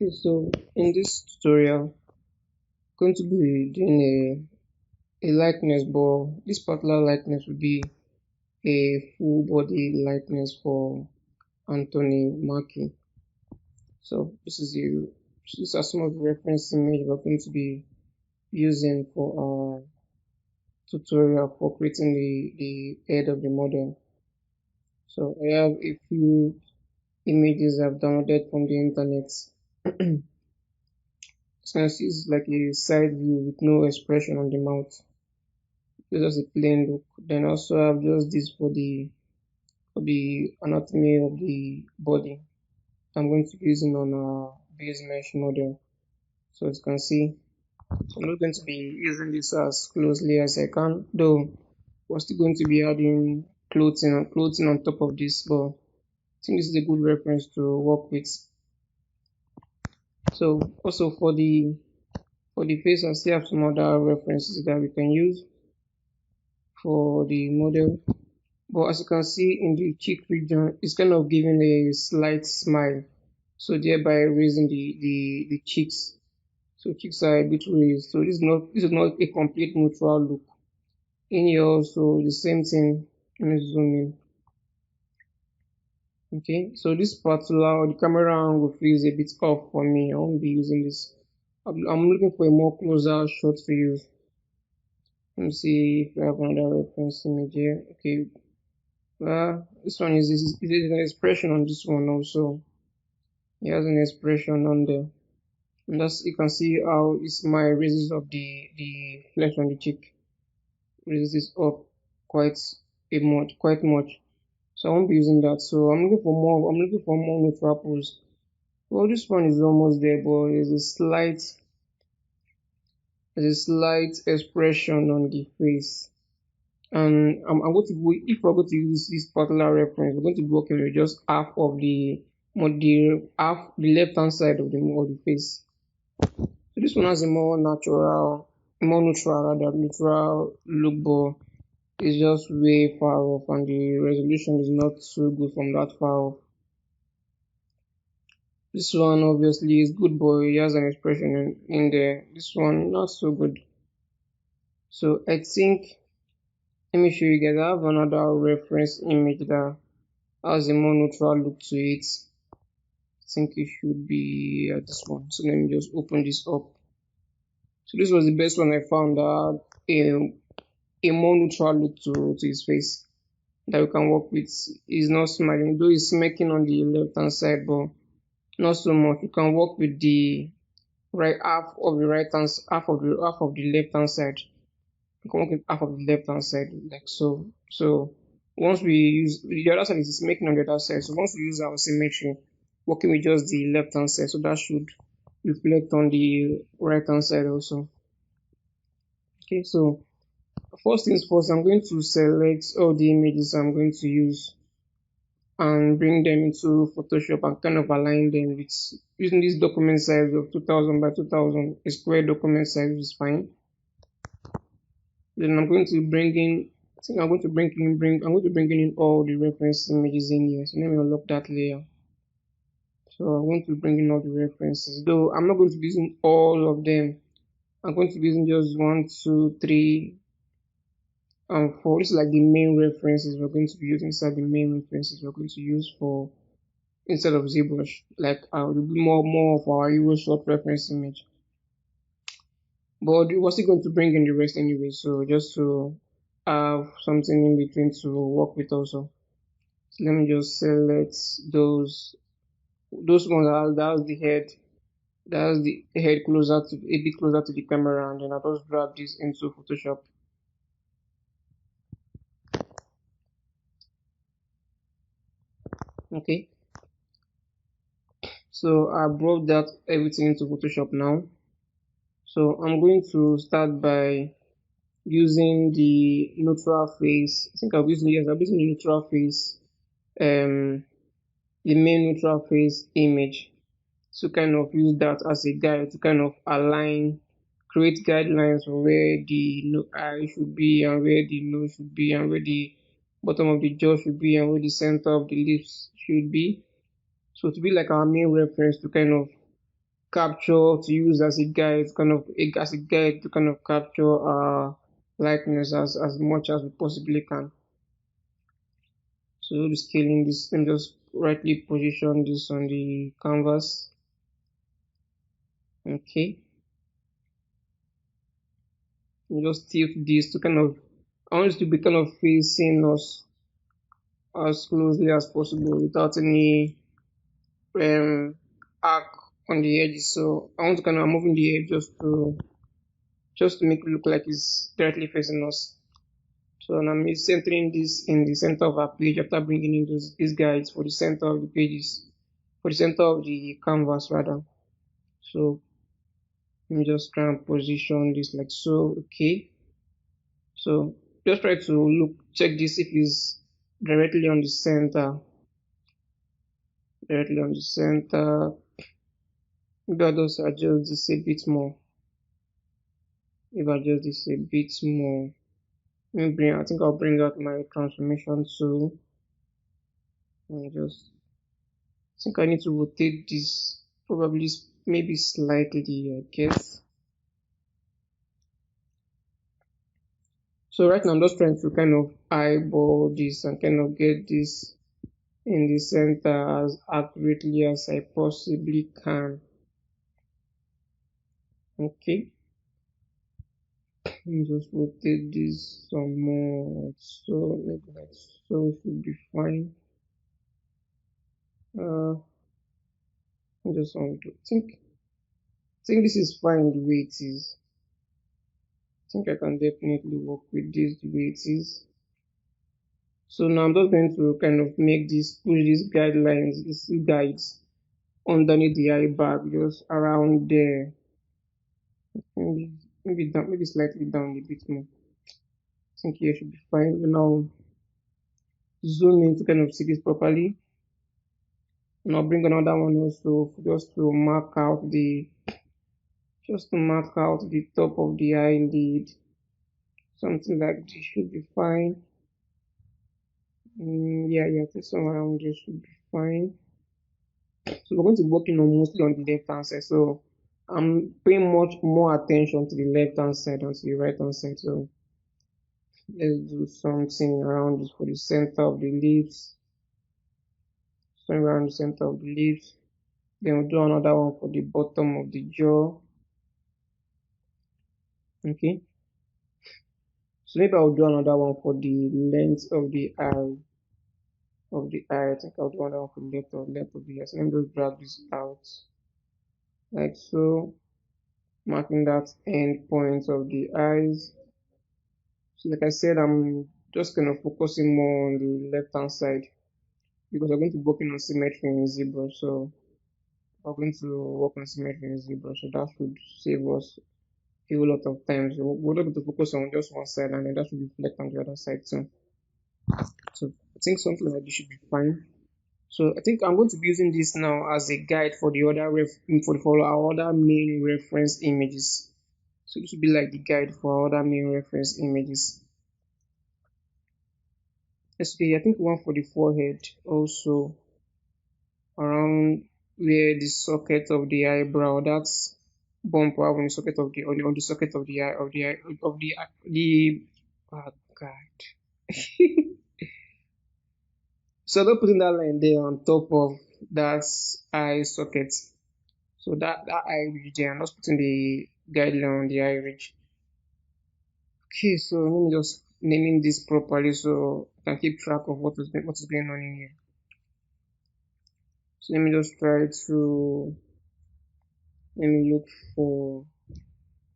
Okay, so in this tutorial, I'm going to be doing a likeness, but this particular likeness will be a full body likeness for Anthony Mackie. So these are some of the reference images we're going to be using for our tutorial for creating the head of the model. So I have a few images I've downloaded from the internet. Since it's like a side view with no expression on the mouth, just a plain look. Then also I have just this for the anatomy of the body. I'm going to be using on a base mesh model. So as you can see, I'm not going to be using this as closely as I can, though we're still going to be adding clothing on top of this, but I think this is a good reference to work with. So also for the face, I still have some other references that we can use for the model. But as you can see in the cheek region, it's kind of giving a slight smile, so thereby raising the cheeks. So cheeks are a bit raised. So this is not a complete neutral look. In here also the same thing. Let me zoom in. Okay, so this particular the camera angle feels a bit off for me. I won't be using this. I'm looking for a more closer shot to use. Let me see if we have another reference image here. Okay, this one is an expression on this one also. It has an expression on there, and that's you can see how it's my raises of the flesh on the cheek, raises this up quite much. So I won't be using that. So I'm looking for more. I'm looking for more neutral pose. Well, this one is almost there, but there's a slight expression on the face. And I'm going to if we're going to use this particular reference, we're going to be working with just half of the left hand side of the face. So this one has a more neutral look, but it's just way far off, and the resolution is not so good from that far off. This one obviously is good, but it has an expression in there. This one not so good. So I think, let me show you guys. I have another reference image that has a more neutral look to it. I think it should be this one. So let me just open this up. So this was the best one I found that a more neutral look to his face that we can work with. He's not smiling, though he's smirking on the left hand side, but not so much. You can work with the right half of the half of the left hand side. You can work with half of the left hand side like so. So once we use the other side is making on the other side. So once we use our symmetry, working with just the left hand side, so that should reflect on the right hand side also. Okay, so first things first, I'm going to select all the images I'm going to use and bring them into Photoshop and kind of align them with using this document size of 2000 by 2000. A square document size is fine. Then I'm going to bring in, I think I'm going to bring in all the reference images in here. So let me unlock that layer. So I'm going to bring in all the references, though I'm not going to be using all of them. I'm going to be using just 1, 2, 3, and 4. This is like the main references we're going to be using. Inside the main references we're going to use for instead of ZBrush, like will be more of our Euro short reference image. But we're still going to bring in the rest anyway, so just to have something in between to work with also. So let me just select those ones that's the head. That's the head a bit closer to the camera, and then I'll just drag this into Photoshop. Okay. So I brought that everything into Photoshop now. So I'm going to start by using the neutral face. I think I'll be using the neutral face, the main neutral face image, to kind of use that as a guide to kind of create guidelines for where the eye should be, and where the nose should be, and where the bottom of the jaw should be, and where the center of the lips should be. So to be like our main reference to kind of capture, to use as a guide, as a guide to kind of capture our likeness as much as we possibly can. So we'll be scaling this. Let me just rightly position this on the canvas. Okay. And just tilt this to kind of, I want it to be kind of facing us as closely as possible without any arc on the edges. So I want to kind of moving the edge just to make it look like it's directly facing us. So now I'm centering this in the center of our page after bringing in these guides for the center of the pages, for the center of the canvas rather. So let me just try and position this like so. Okay. So just try to check this if it's directly on the center. Directly on the center. Maybe I'll just adjust this a bit more. If I adjust this a bit more. I think I'll bring out my transformation tool. And I think I need to rotate this probably maybe slightly, I guess. So right now I'm just trying to kind of eyeball this and kind of get this in the center as accurately as I possibly can. Okay. Let me just rotate this some more. So maybe like so should be fine. I just want to think this is fine the way it is. I think I can definitely work with this the way it is. So now I'm just going to kind of push these guidelines, these guides underneath the eye bag, just around there. Maybe down, maybe slightly down a bit more. I think here should be fine. Now zoom in to kind of see this properly. And I'll bring another one also just to mark out the top of the eyelid. Something like this should be fine. Yeah, I think somewhere around this should be fine. So we're going to be working on mostly on the left hand side. So I'm paying much more attention to the left hand side than to the right hand side. So let's do something around this for the center of the lips. Somewhere around the center of the lips. Then we'll do another one for the bottom of the jaw. Okay. So maybe I'll do another one for the length of the eye. I think I'll do another one for the length of the eye. So let me just drag this out. Like so. Marking that end point of the eyes. So like I said, I'm just kind of focusing more on the left hand side because I'm going to be working on symmetry in ZBrush. So I'm going to work on symmetry in ZBrush. So that should save us a whole lot of time. So we're able to focus on just one side and then that should reflect on the other side too. So I think something like this should be fine. So I think I'm going to be using this now as a guide for the other for our other main reference images. So this will be like the guide for our other main reference images. Okay, I think one for the forehead also around where the socket of the eyebrow, that's bump on the socket of the on the socket of the eye of the oh god. So I'm putting that line there on top of that eye socket. So that eye ridge there, I'm just putting the guideline on the eye ridge. Okay, so let me just naming this properly so I can keep track of what is going on in here. So let me just try to look for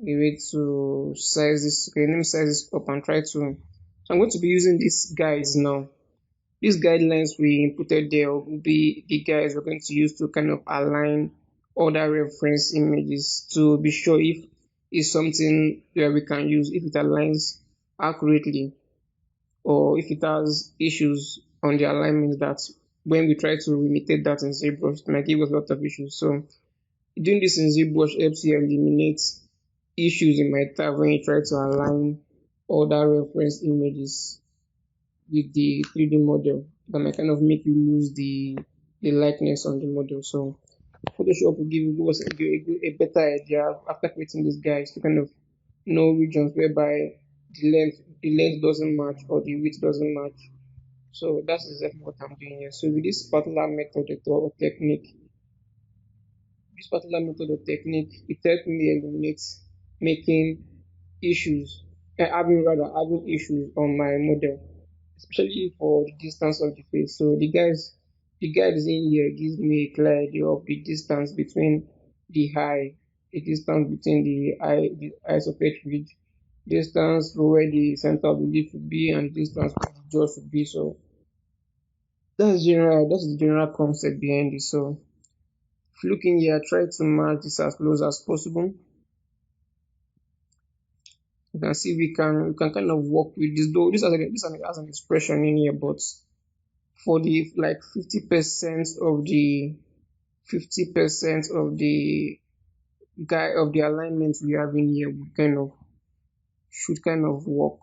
a way to size this. Okay, let me size this up and try to. So I'm going to be using these guides now. These guidelines we inputted there will be the guides we're going to use to kind of align other reference images to be sure if it's something that we can use, if it aligns accurately, or if it has issues on the alignment that when we try to imitate that in ZBrush, it might give us a lot of issues. So doing this in ZBrush helps you eliminate issues you might have when you try to align other reference images with the 3D model that might kind of make you lose the likeness on the model. So Photoshop will give us a better idea after creating these guys to kind of know regions whereby the length doesn't match or the width doesn't match. So that's exactly what I'm doing here. So with this particular method or technique, it helps me eliminate making issues, having issues on my model, especially for the distance of the face. So the guides in here gives me a clear idea of the distance between the eye, the distance between the eye socket ridge, distance where the center of the lip should be, and distance where the jaw should be. So that's the general concept behind it. So if you look in here, try to match this as close as possible. You can see we can kind of work with this, though this has an expression in here, but for the like 50% of the guy of the alignment we have in here would kind of should kind of work.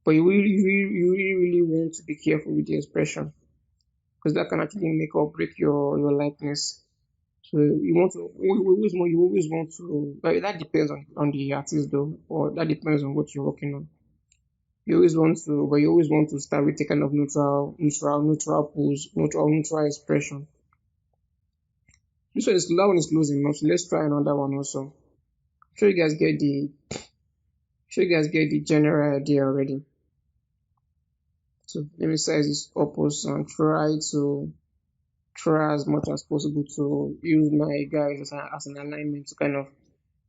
But you really want to be careful with the expression, because that can actually make or break your likeness. So you always want to, but that depends on the artist though, or that depends on what you're working on. You always want to start with a kind of neutral pose, neutral expression. That one is close enough. So let's try another one also. Sure you guys get the general idea already. So let me size this up also and try as much as possible to use my guys as an alignment to kind of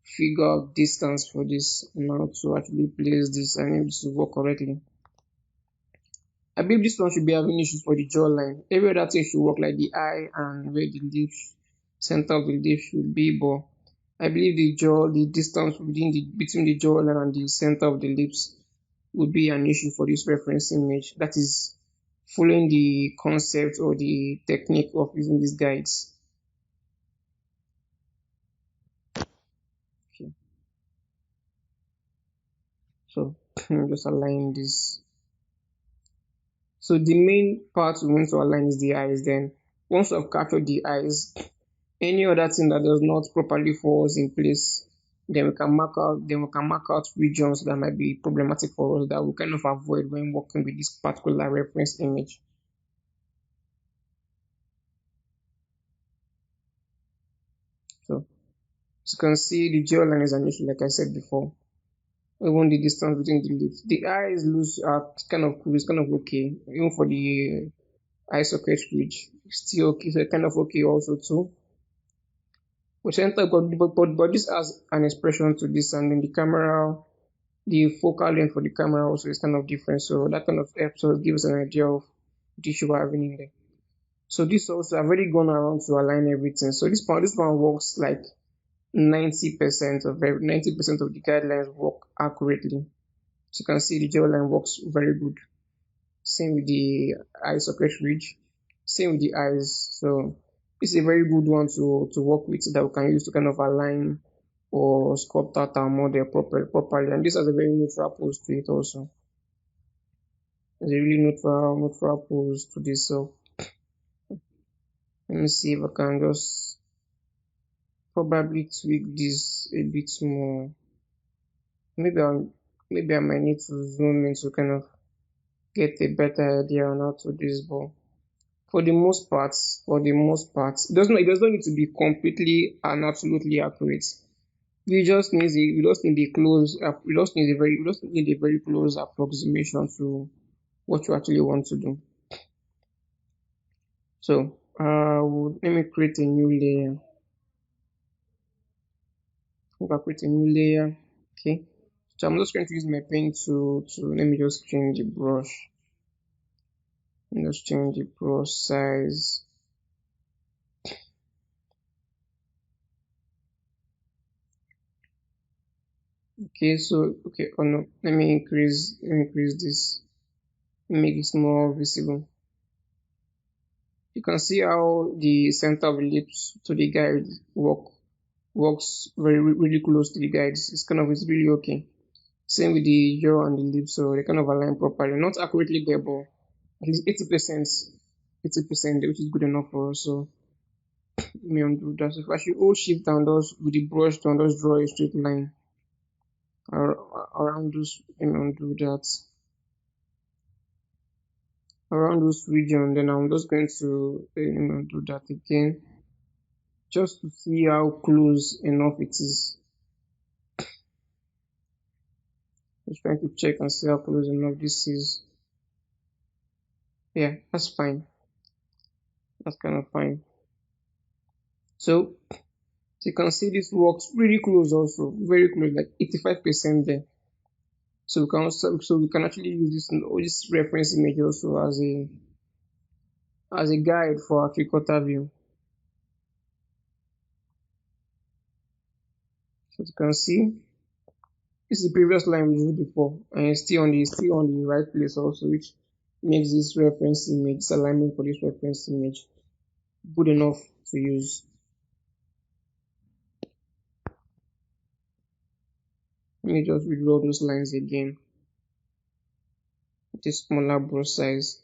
figure out distance for this now to actually place this and able to work correctly. I believe this one should be having issues for the jawline. Every other thing should work like the eye and where the lips, center of the lip should be, but I believe the distance between the jawline and the center of the lips would be an issue for this reference image. That is following the concept or the technique of using these guides. Okay. So just align this. So the main part we want to align is the eyes. Then once we have captured the eyes, any other thing that does not properly fall in place, then we can mark out regions that might be problematic for us that we kind of avoid when working with this particular reference image. So as you can see, the jawline is an issue, like I said before. Even the distance between the lips, the eyes loose are kind of cool. It's kind of okay, even for the eye socket ridge, still okay. So kind of okay also too. But this has an expression to this, and then the focal length for the camera also is kind of different. So that kind of helps us give us an idea of the issue we're having in there. So this also I've already gone around to align everything. So this one works like 90% of the guidelines work accurately. So you can see the gel line works very good. Same with the eye socket ridge. Same with the eyes. So it's a very good one to work with that we can use to kind of align or sculpt out our model properly. And this has a very neutral pose to it also. There's a really neutral pose to this. So let me see if I can just probably tweak this a bit more. Maybe I might need to zoom in to kind of get a better idea on how to do this, but for the most part, it does not need to be completely and absolutely accurate. We just need a very close approximation to what you actually want to do. So let me create a new layer. Create a new layer. Okay. So I'm just going to use my pen to let me just change the brush. Let's change the brush size. Okay, oh no, let me increase this, make it more visible. You can see how the center of the lips to the guide works really close to the guides. It's really okay. Same with the jaw and the lips, so they kind of align properly. Not accurately there, but at least 80%, which is good enough for us. So Let me undo that. So if I should hold shift and just with the brush to just draw a straight line around this, let me undo that. Around this region, then I'm just going to let me undo that again, just to see how close enough it is. Just trying to check and see how close enough this is. Yeah, that's fine. That's kind of fine. So you can see this works really close also, very close, like 85% there. So we can actually use this reference image also as a guide for our three-quarter view. So you can see this is the previous line we did before, and it's still on the right place also, which makes this reference image, this alignment for this reference image good enough to use. Let me just redraw those lines again with a smaller brush size.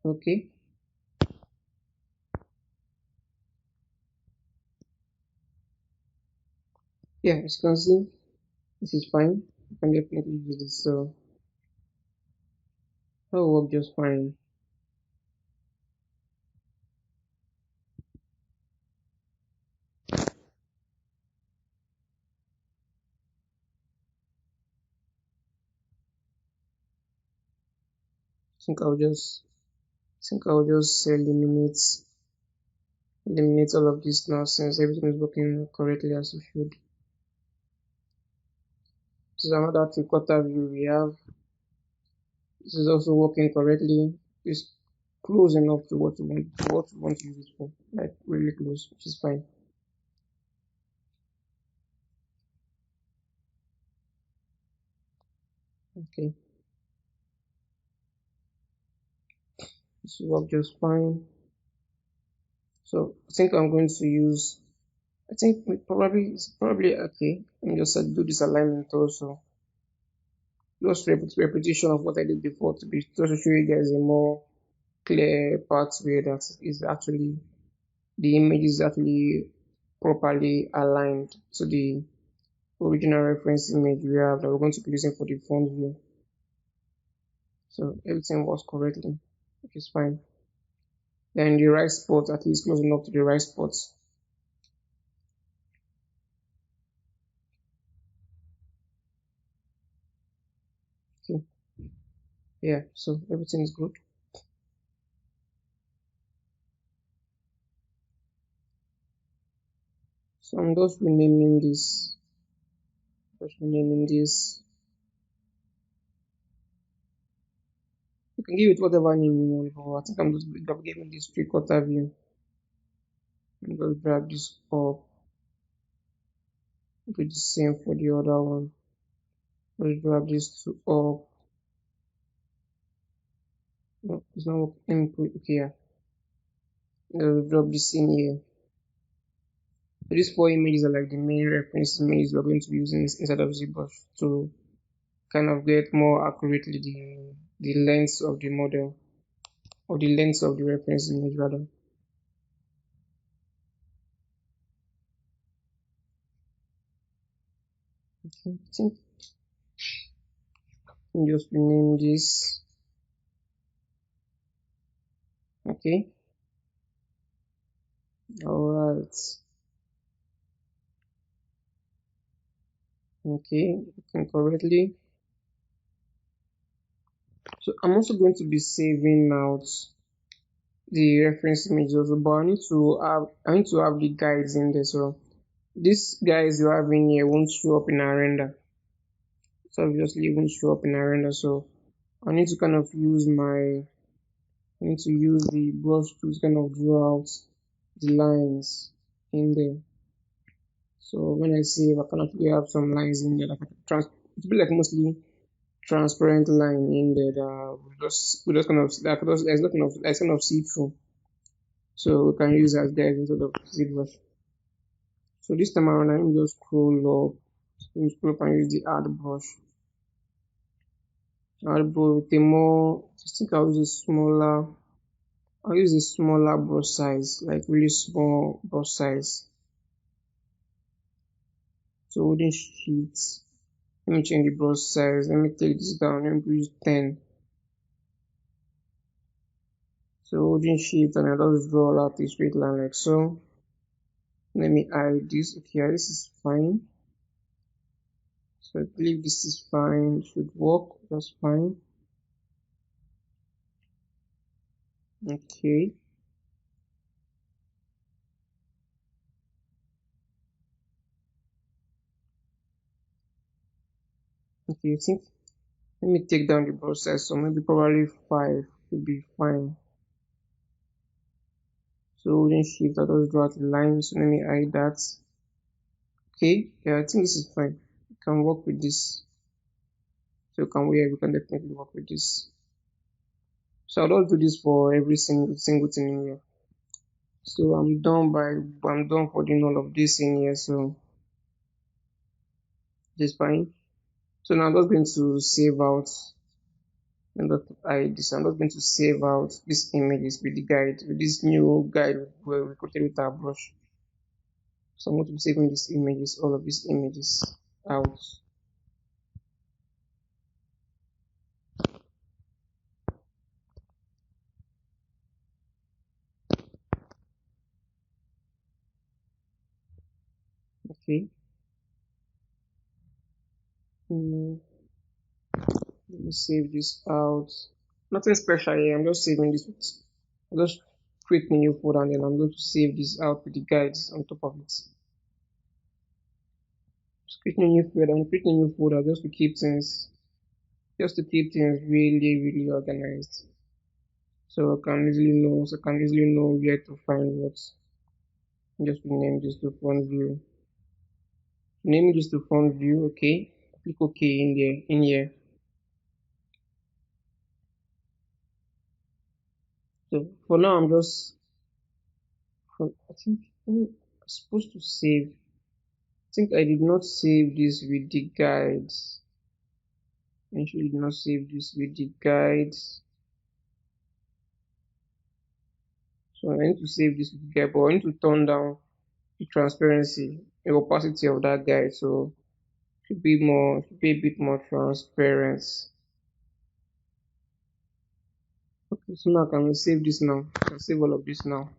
Okay. Yeah, as you can see, this is fine. You can definitely use this, so that will work just fine. I think I'll just eliminate all of this now, since everything is working correctly as it should. This is another three-quarter view we have. This is also working correctly. It's close enough to what we want to use it for, like really close, which is fine. Okay, this will work just fine. So I think I'm going to use. I think it's probably okay. Let me just do this alignment also. Just repetition of what I did before to to show you guys a more clear pathway that is actually the image is actually properly aligned to the original reference image we have that we're going to be using for the front view. So everything works correctly, which is fine. Then the right spot, at least close enough to the right spot. Okay. Yeah, so everything is good. So I'm just renaming this. You can give it whatever name you want for. I think I'm just giving this three-quarter view. I'm just drag this up. Do the same for the other one. Let's drag this to up. No, it's not input. Okay, yeah. Let's drop this in here. So these four images are like the main reference images we're going to be using inside of ZBrush to kind of get more accurately the length of the model, or the length of the reference image rather. Okay, I think I'll just rename this. Okay. Alright. Okay, looking correctly. So I'm also going to be saving out the reference image also, but I need to have the guides in there. So these guides you have in here won't show up in our render. So obviously it won't show up in our render. So I need to kind of use the brush to kind of draw out the lines in there. So when I save, I can actually have some lines in there, like it will be like mostly transparent line in there that we just kind of like there's kind of see through. So we can use as guides instead of ZBrush. So this time around, I'm just scroll up. Scroll up and use the add brush. Add brush with a more. I think I'll use a smaller. I'll use a smaller brush size, like really small brush size. So holding shift. Let me change the brush size. Let me take this down. Let me use 10. So holding shift and I just draw out a straight line like so. Let me hide this. Okay, this is fine. So I believe this is fine. Should work. That's fine. Okay. Okay, I think let me take down the brush size. So maybe probably 5 should be fine. So holding shift, I just draw out the line. So let me hide that. Okay, yeah, I think this is fine. We can work with this. So we can definitely work with this. So I'll just do this for every single thing in here. So I'm done for doing all of this in here. So this is fine. So now I'm just going to save out and I'm just going to save out these images with the guide, with this new guide where we created with our brush. So I'm going to be saving these images, all of these images out. Okay. Let me save this out. Nothing special here. I'm just saving this. I'll just create a new folder and then I'm going to save this out with the guides on top of it. Just creating a new folder. I'm creating a new folder just to keep things really organized. So I can easily know where to find what. Just rename this to front view. Name this to front view. Okay. Click OK in here. So for now, I think I'm supposed to save. I think I did not save this with the guides. I actually did not save this with the guides. So I need to save this with the guide, but I need to turn down the transparency, the opacity of that guide. So it should be a bit more transparent. Okay, so now I can save this now. I can save all of this now.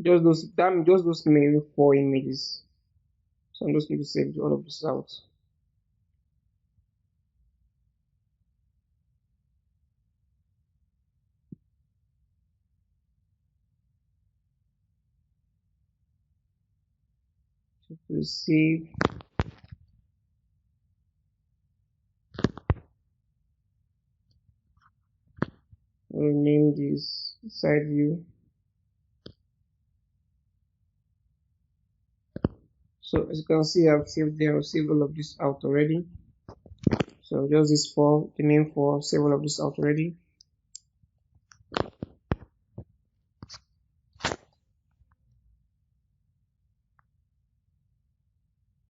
Just those main 4 images. So I'm just going to save all of this out. So to save, I'll name this side view. So as you can see, I've saved all of this out already. So just this 4, the main 4, save all of this out already.